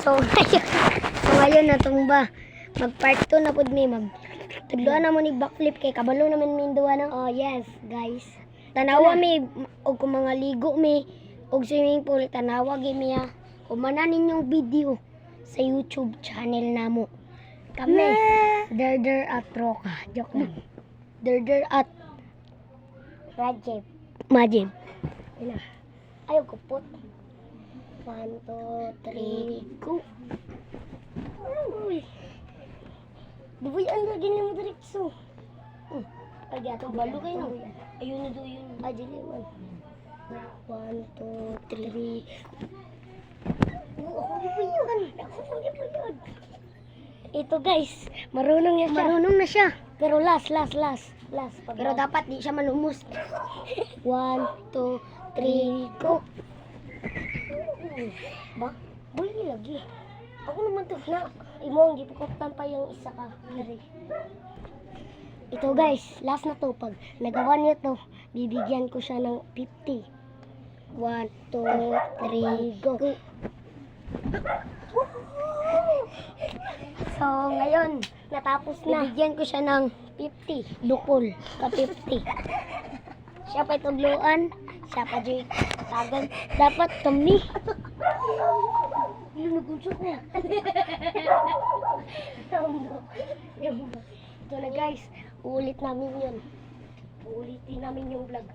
So ngayon natumba. Mag-part 2 na pud mi tudloan na mo ni backflip kay kabalo naman mi duwa ng. Oh yes, guys. Tanawa mi og kung mga ligo mi og swimming pool tanawa gyud mi ha. Kumanan ninyong video sa YouTube channel namo. Kami Derder at Roca. Joke lang. Derder at Majib. Ina. Ayaw ko pot. 1, 2, 3, go. Uy. Duboy, ang lagi na mo direkso. Lagi ato balo kayo no. Ayun na doon yun. Ajili man. 1, 2, 3. Ako duboy yun. Ito guys, marunong na siya. Marunong na siya. Pero last. Pero dapat di siya malumos. 1, 2, 3, go. Ba? Buli lagi. Ako naman to na. Imo ang gipukoptan pa yung isa ka. Ito guys, last na to. Pag nagawa niya to, bibigyan ko siya ng 50. 1, 2, 3, go. So ngayon, natapos na. Bibigyan ko siya ng 50. Dukol ka 50. Siya pa itugluan. Siya pa dyan tagan. Dapat kami. Yung nagunsok na. Ito na guys. Uulit namin yun. Uulitin namin yung vlog.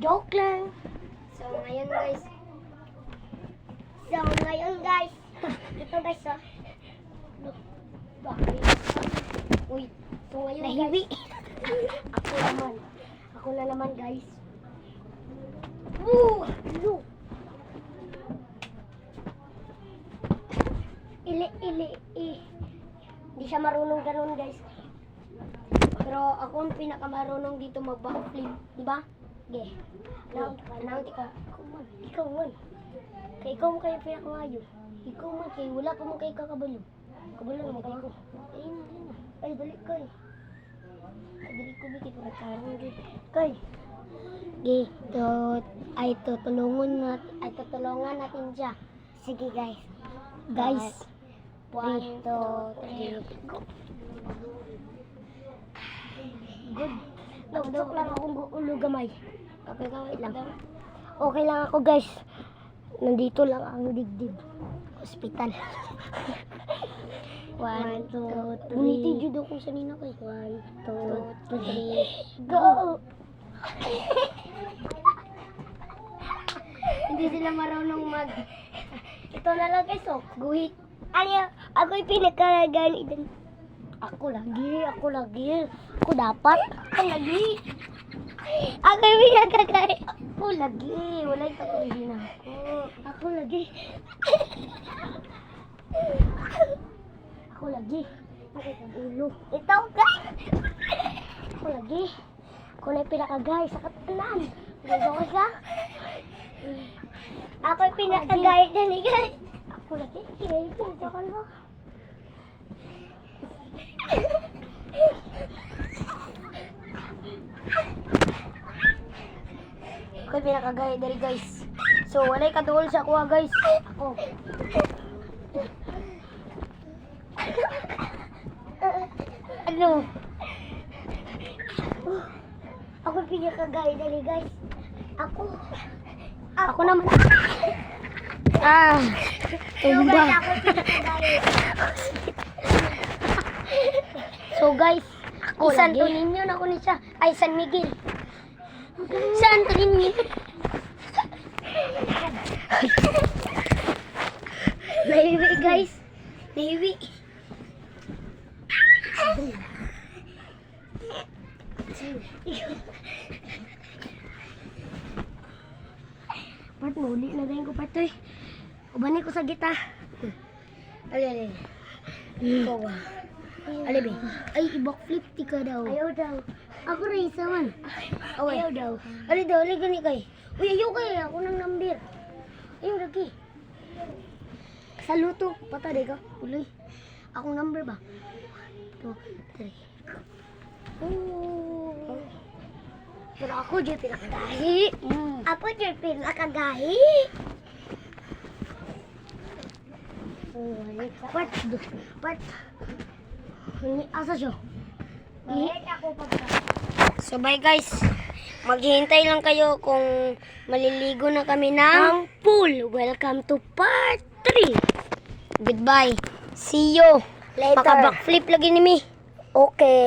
Joke lang. So ngayon guys. Ito guys oh. Bakit? Uy. So ngayon guys. Ako na naman guys. Woo! Look! Hindi siya marunong ganun guys. Pero ako ang pinakamarunong dito mag-backflip. Diba? Okay. Anong ka? Ikaw man. Kaya ikaw mo kayo pinakamayo. Ikaw man kayo. Wala pa mo kayo kakabalo. Kabalo naman kayo ko. Ayun na. Ay, dali kayo. Dali ko bigay para karong dito. Kay. Ay tutulungan natin siya. Sige guys. 1, 2, 3, go. Good. Nagdok lang akong ulo gamay. Okay lang. Okay lang ako guys. Nandito lang ang digdig. Hospital. 1, 2, 3. Unitin judo kung sanina ko. 1, 2, 3, go! Hindi sila marunong mag... Ito na lang guys, oh. Guhit. Ako yung pinakagalit. Ako lagi. Ako dapat. Ako lagi. Ako yung pinakagalit. Ako lagi. Wala yung takulihin ako. Ako lagi. Ako lagi. Ulo. Ito guys. Ako lagi. Ako na yung pinakagay sa katalan. Gagawin ka? Ako yung pinakagay dyan guys. Ako lagi. Pinagsakan mo. Ako yung pinakagay dyan guys. So walay kaduol sa kuha guys. Ako. Ano? Ako pinakagay dali guys. Ako naman. Tumba. So guys, Santo Niño na ko ni siya. Ay, San Miguel. Santo Niño. Nahiwi guys. Nahiwi. Part muli na dahin ko patoy. Ubani ko sa gita. Ali. Ikaw ba? Ali be. Ay, i-backflip ti ka daw. Ayaw daw. Ako rin isa man. Ayaw daw. Ali daw, ali gani kay. Uy, ayaw kay. Ako nang number. Ayaw lagi. Sa luto. Patay ka. Uloy. Akong number ba? 1, 2, 3. Pero ako dyan pinakagahi. Ako dyan pinakagahi. Part. Part. Asa siya? So bye guys. Maghihintay lang kayo kung maliligo na kami ng pool. Welcome to part 3. Goodbye. See you. Later. Maka-backflip lagi ni Mi. Okay.